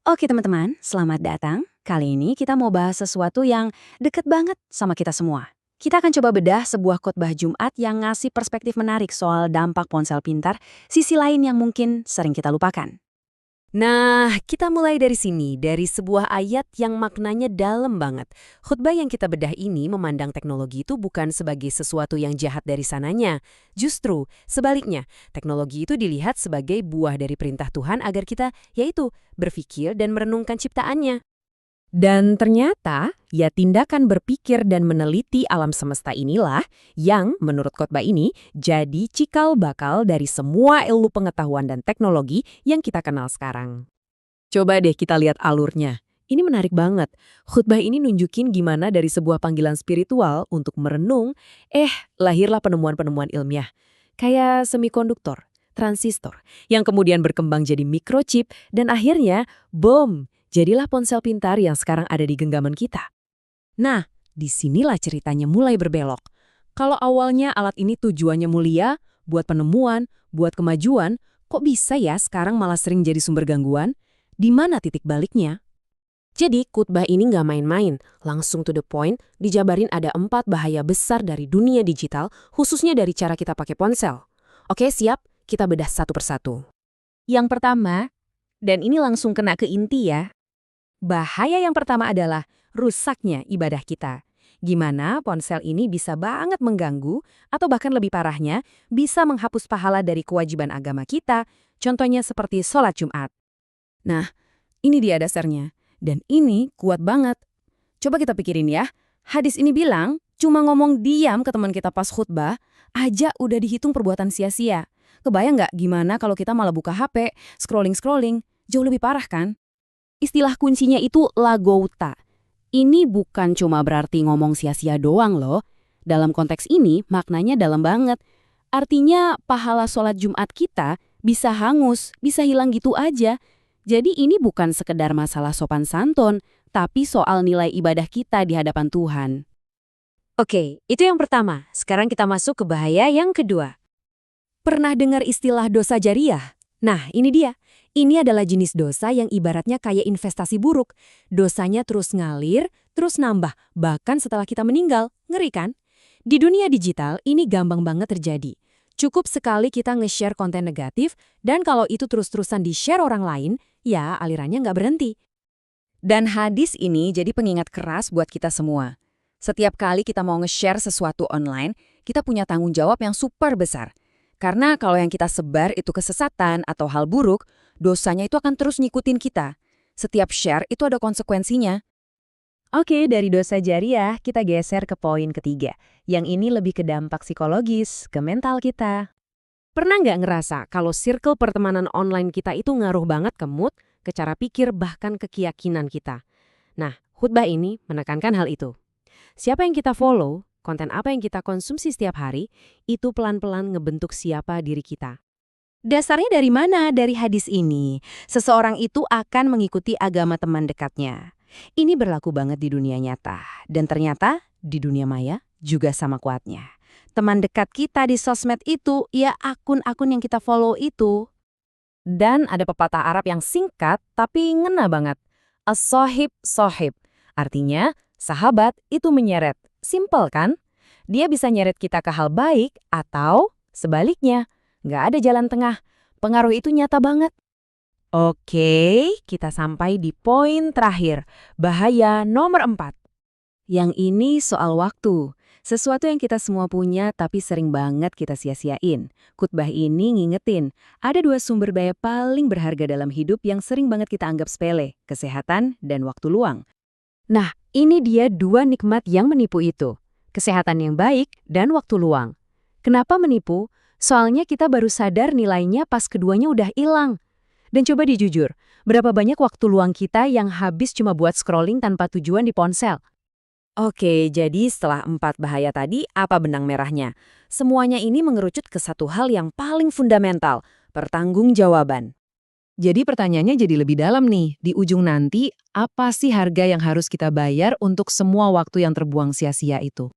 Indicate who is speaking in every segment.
Speaker 1: Oke teman-teman, selamat datang. Kali ini kita mau bahas sesuatu yang deket banget sama kita semua. Kita akan coba bedah sebuah khotbah Jumat yang ngasih perspektif menarik soal dampak ponsel pintar, sisi lain yang mungkin sering kita lupakan.
Speaker 2: Nah, kita mulai dari sini, dari sebuah ayat yang maknanya dalam banget. Khutbah yang kita bedah ini memandang teknologi itu bukan sebagai sesuatu yang jahat dari sananya. Justru, sebaliknya, teknologi itu dilihat sebagai buah dari perintah Tuhan agar kita, yaitu, berpikir dan merenungkan ciptaannya. Dan ternyata, ya tindakan berpikir dan meneliti alam semesta inilah yang, menurut khotbah ini, jadi cikal bakal dari semua ilmu pengetahuan dan teknologi yang kita kenal sekarang. Coba deh kita lihat alurnya. Ini menarik banget. Khutbah ini nunjukin gimana dari sebuah panggilan spiritual untuk merenung, lahirlah penemuan-penemuan ilmiah. Kayak semikonduktor, transistor, yang kemudian berkembang jadi microchip, dan akhirnya, boom! Jadilah ponsel pintar yang sekarang ada di genggaman kita. Nah, disinilah ceritanya mulai berbelok. Kalau awalnya alat ini tujuannya mulia, buat penemuan, buat kemajuan, kok bisa ya sekarang malah sering jadi sumber gangguan? Di mana titik baliknya? Jadi, khutbah ini nggak main-main, langsung to the point, dijabarin ada 4 bahaya besar dari dunia digital, khususnya dari cara kita pakai ponsel. Oke, siap? Kita bedah satu persatu.
Speaker 1: Yang pertama, dan ini langsung kena ke inti ya, bahaya yang pertama adalah rusaknya ibadah kita. Gimana ponsel ini bisa banget mengganggu, atau bahkan lebih parahnya, bisa menghapus pahala dari kewajiban agama kita, contohnya seperti sholat Jumat. Nah, ini dia dasarnya. Dan ini kuat banget. Coba kita pikirin ya, hadis ini bilang, cuma ngomong diam ke teman kita pas khutbah, aja udah dihitung perbuatan sia-sia. Kebayang nggak gimana kalau kita malah buka HP, scrolling-scrolling, jauh lebih parah kan? Istilah kuncinya itu lagouta. Ini bukan cuma berarti ngomong sia-sia doang loh. Dalam konteks ini, maknanya dalam banget. Artinya, pahala sholat Jumat kita bisa hangus, bisa hilang gitu aja. Jadi ini bukan sekedar masalah sopan santun, tapi soal nilai ibadah kita di hadapan Tuhan.
Speaker 2: Oke, itu yang pertama. Sekarang kita masuk ke bahaya yang kedua. Pernah dengar istilah dosa jariah? Nah, ini dia. Ini adalah jenis dosa yang ibaratnya kayak investasi buruk. Dosanya terus ngalir, terus nambah, bahkan setelah kita meninggal. Ngeri kan? Di dunia digital, ini gampang banget terjadi. Cukup sekali kita nge-share konten negatif, dan kalau itu terus-terusan di-share orang lain, ya alirannya nggak berhenti.
Speaker 1: Dan hadis ini jadi pengingat keras buat kita semua. Setiap kali kita mau nge-share sesuatu online, kita punya tanggung jawab yang super besar. Karena kalau yang kita sebar itu kesesatan atau hal buruk, dosanya itu akan terus ngikutin kita. Setiap share itu ada konsekuensinya. Oke, dari dosa jariah kita geser ke poin ketiga. Yang ini lebih ke dampak psikologis, ke mental kita.
Speaker 2: Pernah nggak ngerasa kalau circle pertemanan online kita itu ngaruh banget ke mood, ke cara pikir, bahkan ke keyakinan kita? Nah, khutbah ini menekankan hal itu. Siapa yang kita follow, konten apa yang kita konsumsi setiap hari, itu pelan-pelan ngebentuk siapa diri kita.
Speaker 1: Dasarnya dari mana? Dari hadis ini. Seseorang itu akan mengikuti agama teman dekatnya. Ini berlaku banget di dunia nyata. Dan ternyata di dunia maya juga sama kuatnya. Teman dekat kita di sosmed itu, ya akun-akun yang kita follow itu. Dan ada pepatah Arab yang singkat tapi ngena banget. As-sohib sohib. Artinya, sahabat itu menyeret. Simple kan? Dia bisa nyeret kita ke hal baik atau sebaliknya. Nggak ada jalan tengah. Pengaruh itu nyata banget.
Speaker 2: Oke, kita sampai di poin terakhir. Bahaya nomor 4.
Speaker 1: Yang ini soal waktu. Sesuatu yang kita semua punya tapi sering banget kita sia-siain. Khutbah ini ngingetin, ada 2 sumber daya paling berharga dalam hidup yang sering banget kita anggap sepele, kesehatan dan waktu luang.
Speaker 2: Nah, ini dia 2 nikmat yang menipu itu. Kesehatan yang baik dan waktu luang. Kenapa menipu? Soalnya kita baru sadar nilainya pas keduanya udah hilang. Dan coba dijujur, berapa banyak waktu luang kita yang habis cuma buat scrolling tanpa tujuan di ponsel?
Speaker 1: Oke, jadi setelah 4 bahaya tadi, apa benang merahnya? Semuanya ini mengerucut ke satu hal yang paling fundamental, pertanggungjawaban. Jadi pertanyaannya jadi lebih dalam nih, di ujung nanti, apa sih harga yang harus kita bayar untuk semua waktu yang terbuang sia-sia itu?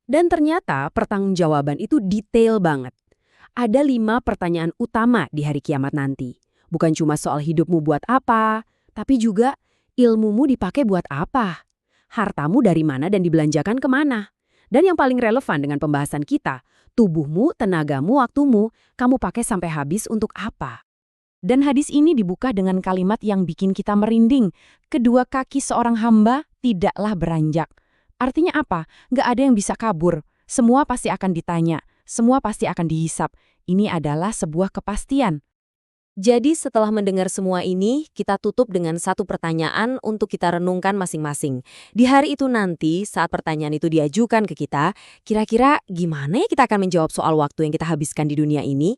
Speaker 1: Dan ternyata pertanggungjawaban itu detail banget. Ada 5 pertanyaan utama di hari kiamat nanti. Bukan cuma soal hidupmu buat apa, Tapi juga, ilmumu dipakai buat apa? Hartamu dari mana dan dibelanjakan kemana? Dan yang paling relevan dengan pembahasan kita, tubuhmu, tenagamu, waktumu, kamu pakai sampai habis untuk apa? Dan hadis ini dibuka dengan kalimat yang bikin kita merinding. Kedua kaki seorang hamba tidaklah beranjak. Artinya apa? Nggak ada yang bisa kabur. Semua pasti akan ditanya. Semua pasti akan dihisap. Ini adalah sebuah kepastian.
Speaker 2: Jadi setelah mendengar semua ini, kita tutup dengan satu pertanyaan untuk kita renungkan masing-masing. Di hari itu nanti, saat pertanyaan itu diajukan ke kita, kira-kira gimana ya kita akan menjawab soal waktu yang kita habiskan di dunia ini?